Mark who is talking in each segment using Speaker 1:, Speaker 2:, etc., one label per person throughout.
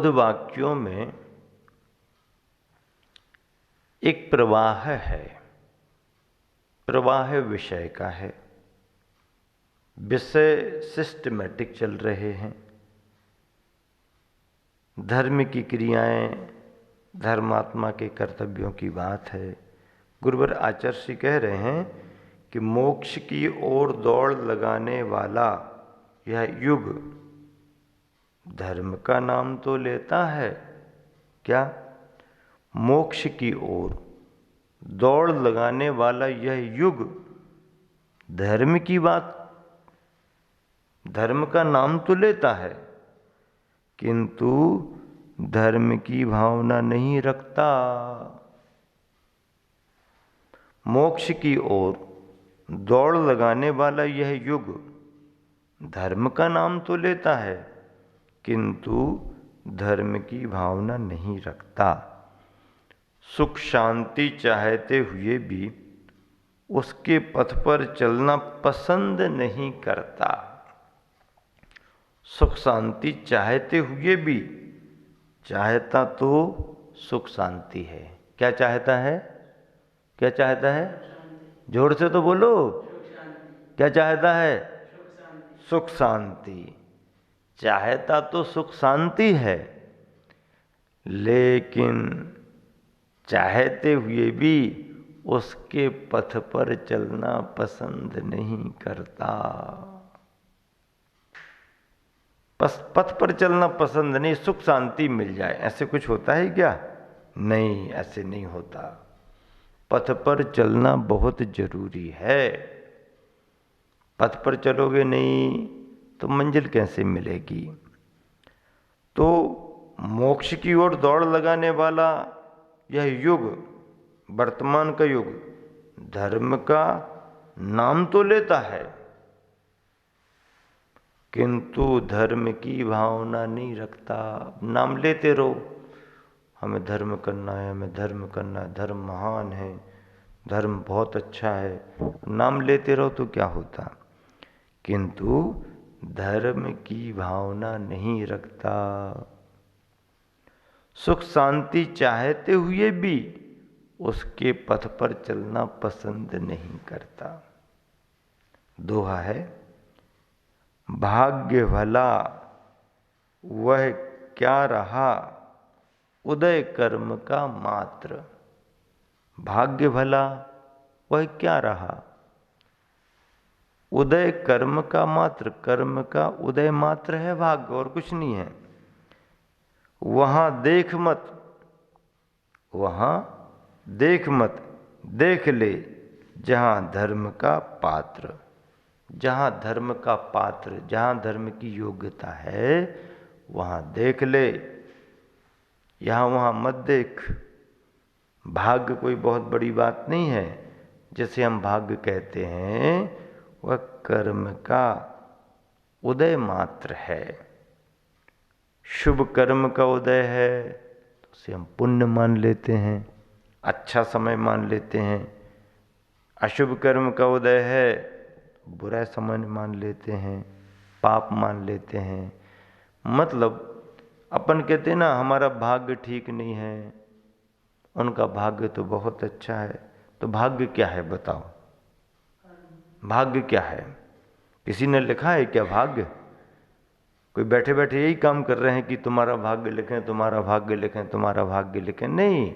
Speaker 1: वाक्यों में एक प्रवाह है, प्रवाह विषय का है, विषय सिस्टमेटिक चल रहे हैं, धर्म की क्रियाएं, धर्मात्मा के कर्तव्यों की बात है। गुरुवर आचार्य कह रहे हैं कि मोक्ष की ओर दौड़ लगाने वाला यह युग धर्म का नाम तो लेता है। क्या? मोक्ष की ओर दौड़ लगाने वाला यह युग धर्म की बात, धर्म का नाम तो लेता है, किंतु धर्म की भावना नहीं रखता। मोक्ष की ओर दौड़ लगाने वाला यह युग धर्म का नाम तो लेता है, किंतु धर्म की भावना नहीं रखता। सुख शांति चाहते हुए भी उसके पथ पर चलना पसंद नहीं करता। सुख शांति चाहते हुए भी, चाहता तो सुख शांति है। क्या चाहता है? क्या चाहता है? जोर से तो बोलो। क्या चाहता है? सुख शांति। चाहता तो सुख शांति है, लेकिन चाहते हुए भी उसके पथ पर चलना पसंद नहीं करता। पथ पर चलना पसंद नहीं, सुख शांति मिल जाए, ऐसे कुछ होता है क्या? नहीं, ऐसे नहीं होता। पथ पर चलना बहुत जरूरी है। पथ पर चलोगे नहीं तो मंजिल कैसे मिलेगी? तो मोक्ष की ओर दौड़ लगाने वाला यह युग, वर्तमान का युग, धर्म का नाम तो लेता है, किंतु धर्म की भावना नहीं रखता। नाम लेते रहो, हमें धर्म करना है, हमें धर्म करना है, धर्म महान है, धर्म बहुत अच्छा है। नाम लेते रहो तो क्या होता? किंतु धर्म की भावना नहीं रखता। सुख शांति चाहते हुए भी उसके पथ पर चलना पसंद नहीं करता। दोहा है, भाग्य भला वह क्या रहा, उदय कर्म का मात्र। भाग्य भला वह क्या रहा, उदय कर्म का मात्र। कर्म का उदय मात्र है भाग्य, और कुछ नहीं है। वहां देख मत, वहां देख मत, देख ले जहां धर्म का पात्र। जहां धर्म का पात्र, जहां धर्म की योग्यता है, वहां देख ले, यहां वहां मत देख। भाग्य कोई बहुत बड़ी बात नहीं है। जैसे हम भाग्य कहते हैं, वह कर्म का उदय मात्र है। शुभ कर्म का उदय है तो उसे हम पुण्य मान लेते हैं, अच्छा समय मान लेते हैं। अशुभ कर्म का उदय है तो बुरा समय मान लेते हैं, पाप मान लेते हैं। मतलब अपन कहते हैं ना, हमारा भाग्य ठीक नहीं है, उनका भाग्य तो बहुत अच्छा है। तो भाग्य क्या है बताओ? भाग्य क्या है? किसी ने लिखा है क्या भाग्य? कोई बैठे बैठे यही काम कर रहे हैं कि तुम्हारा भाग्य लिखें, तुम्हारा भाग्य लिखें, तुम्हारा भाग्य लिखें। नहीं,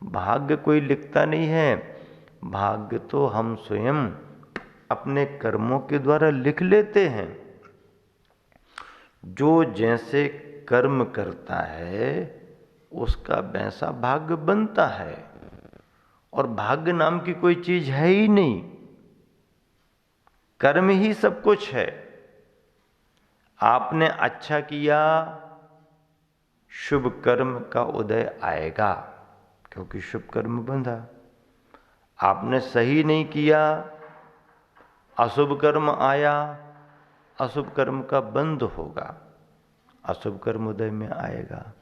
Speaker 1: भाग्य कोई लिखता नहीं है। भाग्य तो हम स्वयं अपने कर्मों के द्वारा लिख लेते हैं। जो जैसे कर्म करता है उसका वैसा भाग्य बनता है। और भाग्य नाम की कोई चीज है ही नहीं, कर्म ही सब कुछ है। आपने अच्छा किया, शुभ कर्म का उदय आएगा, क्योंकि शुभ कर्म बंधा। आपने सही नहीं किया, अशुभ कर्म आया, अशुभ कर्म का बंध होगा, अशुभ कर्म उदय में आएगा।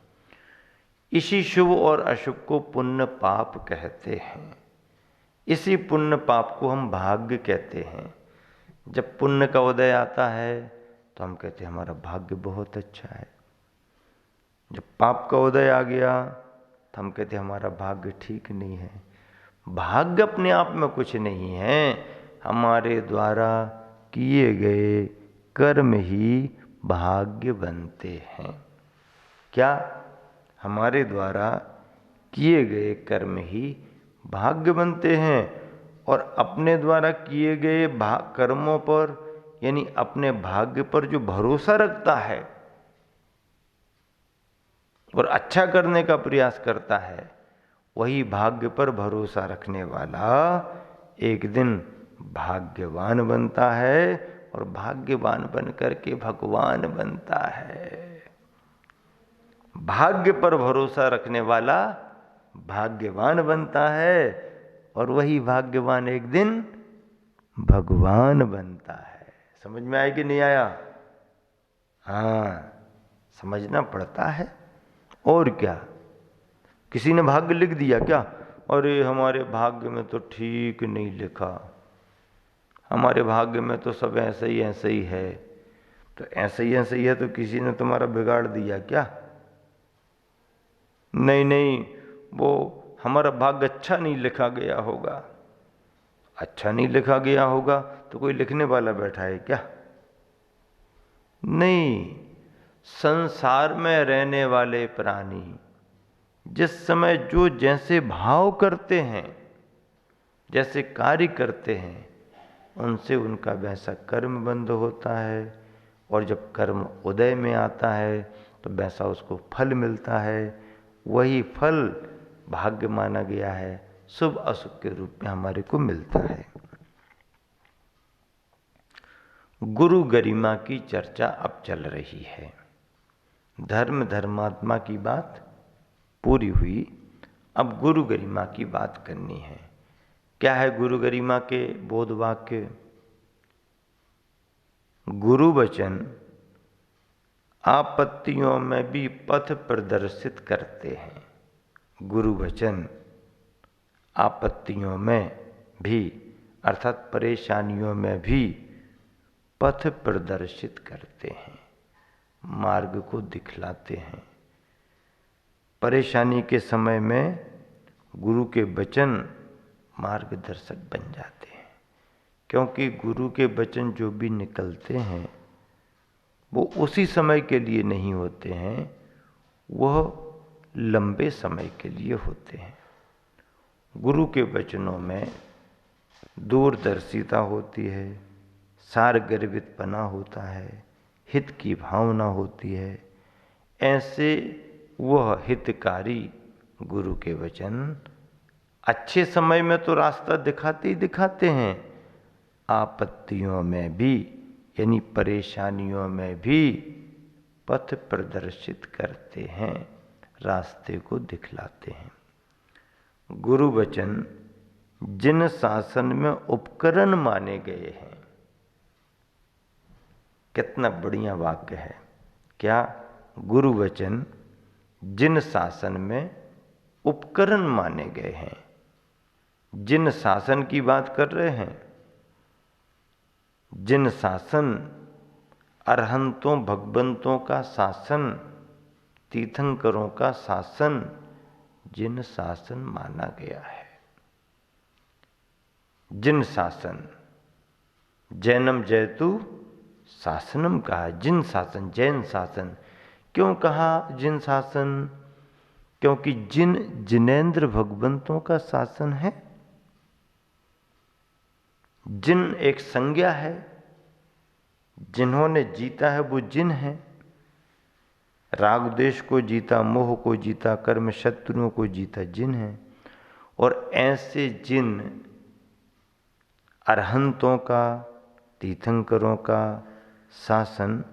Speaker 1: इसी शुभ और अशुभ को पुण्य पाप कहते हैं। इसी पुण्य पाप को हम भाग्य कहते हैं। जब पुण्य का उदय आता है तो हम कहते हैं हमारा भाग्य बहुत अच्छा है। जब पाप का उदय आ गया तो हम कहते हमारा भाग्य ठीक नहीं है। भाग्य अपने आप में कुछ नहीं है, हमारे द्वारा किए गए कर्म ही भाग्य बनते हैं। क्या? हमारे द्वारा किए गए कर्म ही भाग्य बनते हैं। और अपने द्वारा किए गए कर्मों पर, यानी अपने भाग्य पर जो भरोसा रखता है और अच्छा करने का प्रयास करता है, वही भाग्य पर भरोसा रखने वाला एक दिन भाग्यवान बनता है और भाग्यवान बनकर के भगवान बनता है। भाग्य पर भरोसा रखने वाला भाग्यवान बनता है और वही भाग्यवान एक दिन भगवान बनता है। समझ में आया कि नहीं आया? हाँ, समझना पड़ता है। और क्या, किसी ने भाग्य लिख दिया क्या? अरे हमारे भाग्य में तो ठीक नहीं लिखा, हमारे भाग्य में तो सब ऐसे ही है। तो ऐसे ही है तो किसी ने तुम्हारा बिगाड़ दिया क्या? नहीं, वो हमारा भाग्य अच्छा नहीं लिखा गया होगा। अच्छा नहीं लिखा गया होगा तो कोई लिखने वाला बैठा है क्या? नहीं, संसार में रहने वाले प्राणी जिस समय जो जैसे भाव करते हैं, जैसे कार्य करते हैं, उनसे उनका वैसा कर्म बंध होता है। और जब कर्म उदय में आता है तो वैसा उसको फल मिलता है। वही फल भाग्य माना गया है, शुभ अशुभ के रूप में हमारे को मिलता है। गुरु गरिमा की चर्चा अब चल रही है। धर्म धर्मात्मा की बात पूरी हुई, अब गुरु गरिमा की बात करनी है। क्या है गुरु गरिमा के बोध वाक्य? गुरु वचन आपत्तियों में भी पथ प्रदर्शित करते हैं। गुरु वचन आपत्तियों में भी, अर्थात परेशानियों में भी पथ प्रदर्शित करते हैं, मार्ग को दिखलाते हैं। परेशानी के समय में गुरु के वचन मार्गदर्शक बन जाते हैं, क्योंकि गुरु के वचन जो भी निकलते हैं वो उसी समय के लिए नहीं होते हैं, वह लंबे समय के लिए होते हैं। गुरु के वचनों में दूरदर्शिता होती है, सारगर्भितपना होता है, हित की भावना होती है। ऐसे वह हितकारी गुरु के वचन अच्छे समय में तो रास्ता दिखाते ही दिखाते हैं, आपत्तियों में भी, यानी परेशानियों में भी पथ प्रदर्शित करते हैं, रास्ते को दिखलाते हैं। गुरु वचन जिन शासन में उपकरण माने गए हैं, कितना बढ़िया वाक्य है। क्या? गुरु वचन जिन शासन में उपकरण माने गए हैं। जिन शासन की बात कर रहे हैं, जिन शासन, अरहंतों भगवंतों का शासन, तीर्थंकरों का शासन, जिन शासन माना गया है। जिन शासन, जैनम जयतु शासनम कहा, जिन शासन, जैन शासन। क्यों कहा जिन शासन? क्योंकि जिन जिनेंद्र भगवंतों का शासन है। जिन एक संज्ञा है, जिन्होंने जीता है वो जिन है। राग देश को जीता, मोह को जीता, कर्म शत्रुओं को जीता जिन है। और ऐसे जिन अरहंतों का, तीर्थंकरों का शासन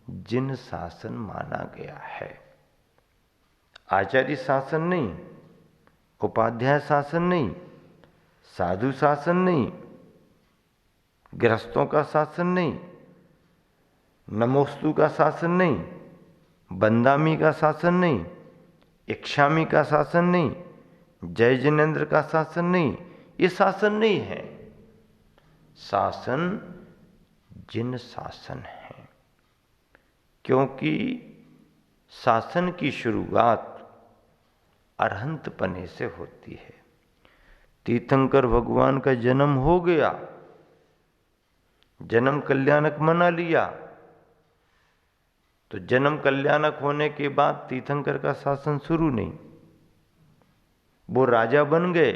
Speaker 1: जिन शासन माना गया है। आचार्य शासन नहीं, उपाध्याय शासन नहीं, साधु शासन नहीं, गृहस्थों का शासन नहीं, नमोस्तु का शासन नहीं, बंदामी का शासन नहीं, इक्षामी का शासन नहीं, जय जिनेन्द्र का शासन नहीं। ये शासन नहीं है। शासन जिन शासन है, क्योंकि शासन की शुरुआत अरहंतपने से होती है। तीर्थंकर भगवान का जन्म हो गया, जन्म कल्याणक मना लिया, तो जन्म कल्याणक होने के बाद तीर्थंकर का शासन शुरू नहीं। वो राजा बन गए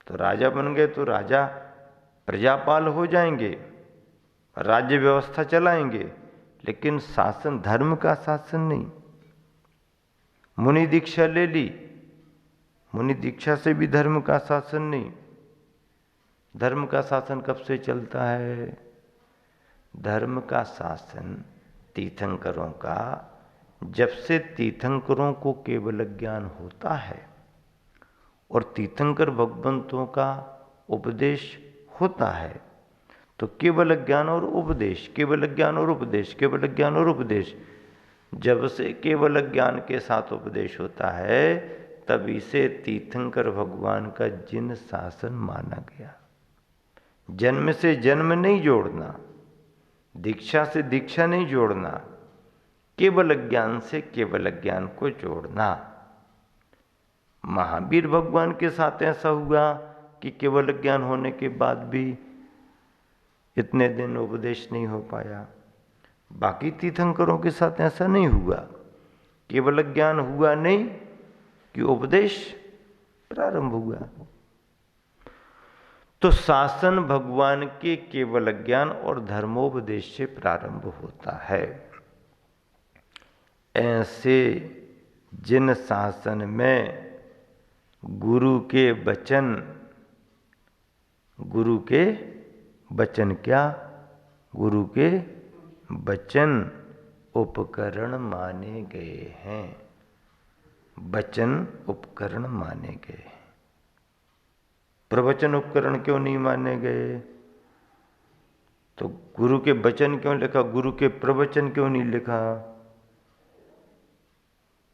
Speaker 1: तो राजा प्रजापाल हो जाएंगे, राज्य व्यवस्था चलाएंगे, लेकिन शासन धर्म का शासन नहीं। मुनि दीक्षा ले ली, मुनि दीक्षा से भी धर्म का शासन नहीं। धर्म का शासन कब से चलता है? धर्म का शासन तीर्थंकरों का जब से तीर्थंकरों को केवल ज्ञान होता है और तीर्थंकर भगवंतों का उपदेश होता है, तो केवल ज्ञान और उपदेश, केवल ज्ञान और उपदेश, केवल ज्ञान और उपदेश, जब से केवल ज्ञान के साथ उपदेश होता है तभी से तीर्थंकर भगवान का जिन शासन माना गया। जन्म से जन्म नहीं जोड़ना, दीक्षा से दीक्षा नहीं जोड़ना, केवल ज्ञान से केवल ज्ञान को जोड़ना। महावीर भगवान के साथ ऐसा हुआ कि केवल ज्ञान होने के बाद भी इतने दिन उपदेश नहीं हो पाया। बाकी तीर्थंकरों के साथ ऐसा नहीं हुआ, केवल ज्ञान हुआ नहीं कि उपदेश प्रारंभ हुआ। तो शासन भगवान के केवल ज्ञान और धर्मोपदेश से प्रारंभ होता है। ऐसे जिन शासन में गुरु के वचन क्या? गुरु के वचन उपकरण माने गए हैं। वचन उपकरण माने गए। प्रवचन उपकरण क्यों नहीं माने गए? तो गुरु के वचन क्यों लिखा, गुरु के प्रवचन क्यों नहीं लिखा?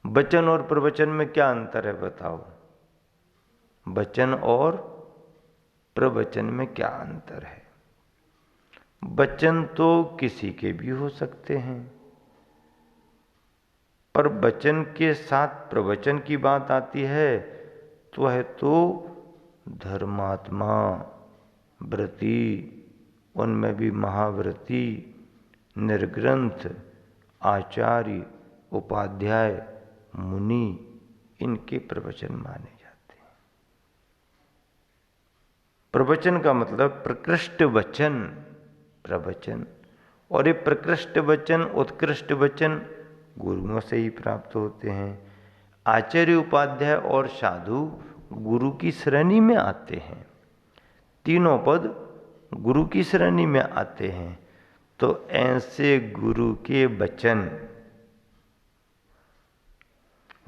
Speaker 1: वचन और प्रवचन में क्या अंतर है बताओ? वचन और प्रवचन में क्या अंतर है? वचन तो किसी के भी हो सकते हैं, पर वचन के साथ प्रवचन की बात आती है तो है तो धर्मात्मा, व्रती, उनमें भी महाव्रती, निर्ग्रंथ, आचार्य, उपाध्याय, मुनि, इनके प्रवचन माने जाते हैं। प्रवचन का मतलब प्रकृष्ट वचन, प्रवचन, और ये प्रकृष्ट वचन, उत्कृष्ट वचन गुरुओं से ही प्राप्त होते हैं। आचार्य, उपाध्याय और साधु गुरु की श्रेणी में आते हैं। तीनों पद गुरु की श्रेणी में आते हैं। तो ऐसे गुरु के वचन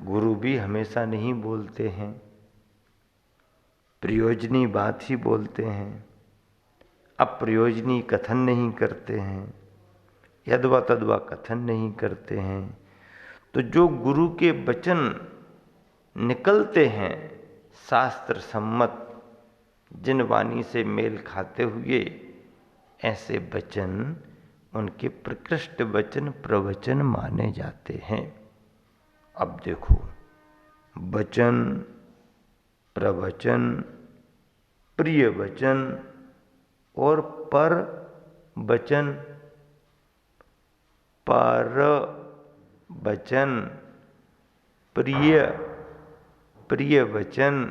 Speaker 1: गुरु भी हमेशा नहीं बोलते हैं, प्रयोजनी बात ही बोलते हैं, अप्रयोजनी कथन नहीं करते हैं, यद्वा तद्वा कथन नहीं करते हैं। तो जो गुरु के वचन निकलते हैं शास्त्र सम्मत, जिन वाणी से मेल खाते हुए, ऐसे वचन उनके प्रकृष्ट वचन, प्रवचन माने जाते हैं। अब देखो, वचन, प्रवचन, प्रिय वचन और पर वचन, पर वचन, प्रिय वचन,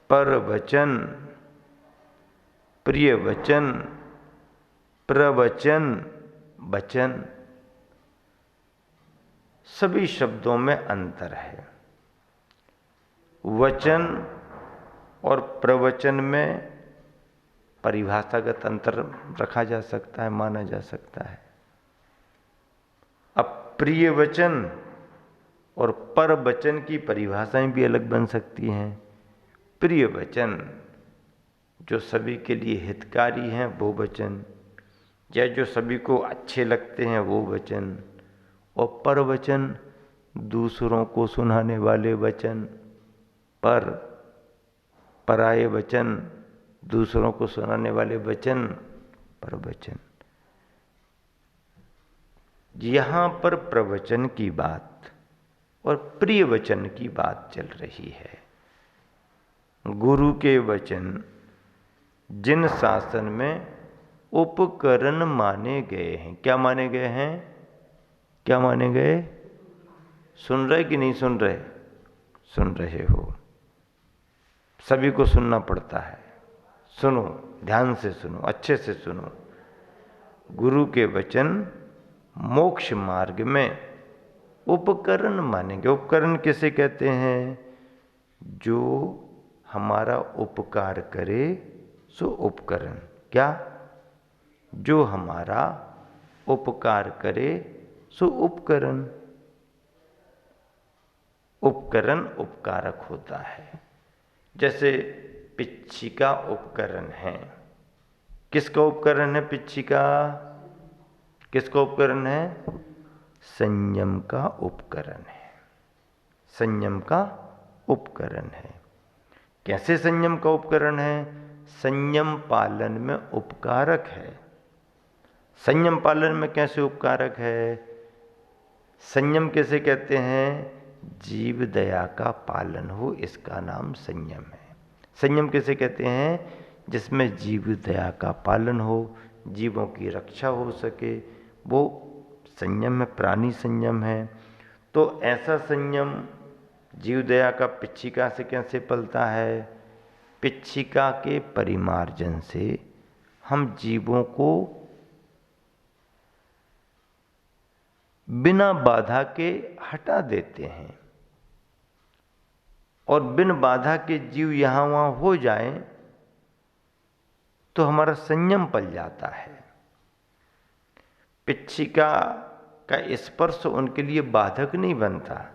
Speaker 1: पर वचन, प्रिय वचन, प्रवचन, वचन, सभी शब्दों में अंतर है। वचन और प्रवचन में परिभाषागत अंतर रखा जा सकता है, माना जा सकता है। अब प्रिय वचन और पर वचन की परिभाषाएं भी अलग बन सकती हैं। प्रिय वचन जो सभी के लिए हितकारी हैं वो वचन, या जो सभी को अच्छे लगते हैं वो वचन, और पर वचन दूसरों को सुनाने वाले वचन, पराये वचन, दूसरों को सुनाने वाले वचन, पर वचन। यहाँ पर प्रवचन की बात और प्रिय वचन की बात चल रही है। गुरु के वचन जिन शासन में उपकरण माने गए हैं। क्या माने गए हैं? क्या माने गए? सुन रहे कि नहीं सुन रहे? सुन रहे हो। सभी को सुनना पड़ता है। सुनो, ध्यान से सुनो, अच्छे से सुनो। गुरु के वचन मोक्ष मार्ग में उपकरण मानेंगे। उपकरण किसे कहते हैं? जो हमारा उपकार करे सो उपकरण। क्या? जो हमारा उपकार करे सो उपकरण। उपकरण उपकारक होता है। जैसे पिच्छी का उपकरण है। किसका उपकरण है पिच्छी का? किसका उपकरण है? संयम का उपकरण है। संयम का उपकरण है। कैसे संयम का उपकरण है? संयम पालन में उपकारक है। संयम पालन में कैसे उपकारक है? संयम कैसे कहते हैं? जीव दया का पालन हो, इसका नाम संयम है। संयम कैसे कहते हैं? जिसमें जीव दया का पालन हो, जीवों की रक्षा हो सके, वो संयम है, प्राणी संयम है। तो ऐसा संयम जीव दया का पिच्छिका से कैसे पलता है? पिच्छिका के परिमार्जन से हम जीवों को बिना बाधा के हटा देते हैं और बिन बाधा के जीव यहाँ वहाँ हो जाएं तो हमारा संयम पल जाता है। पिच्छिका का स्पर्श उनके लिए बाधक नहीं बनता।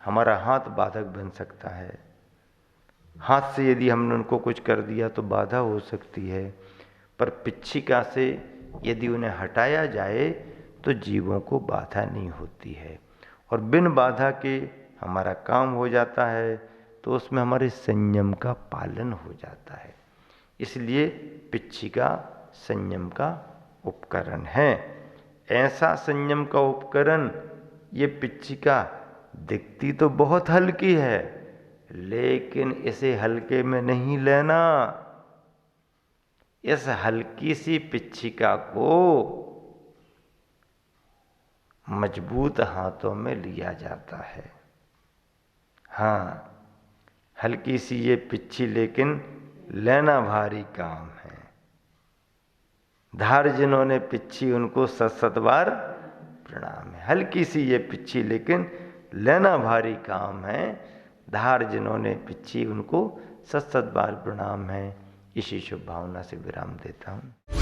Speaker 1: हमारा हाथ बाधक बन सकता है। हाथ से यदि हमने उनको कुछ कर दिया तो बाधा हो सकती है, पर पिच्छिका से यदि उन्हें हटाया जाए तो जीवों को बाधा नहीं होती है और बिन बाधा के हमारा काम हो जाता है, तो उसमें हमारे संयम का पालन हो जाता है। इसलिए पिच्छिका संयम का उपकरण है। ऐसा संयम का उपकरण ये पिच्छिका दिखती तो बहुत हल्की है, लेकिन इसे हल्के में नहीं लेना। इस हल्की सी पिच्छिका को मजबूत हाथों में लिया जाता है। हाँ, हल्की सी ये पिच्छी, लेकिन लेना भारी काम है। धार जिन्होंने पिच्छी उनको सत सत बार प्रणाम है। हल्की सी ये पिच्छी, लेकिन लेना भारी काम है। धार जिन्होंने पिच्छी उनको सत सत बार प्रणाम है। इसी शुभ भावना से विराम देता हूँ।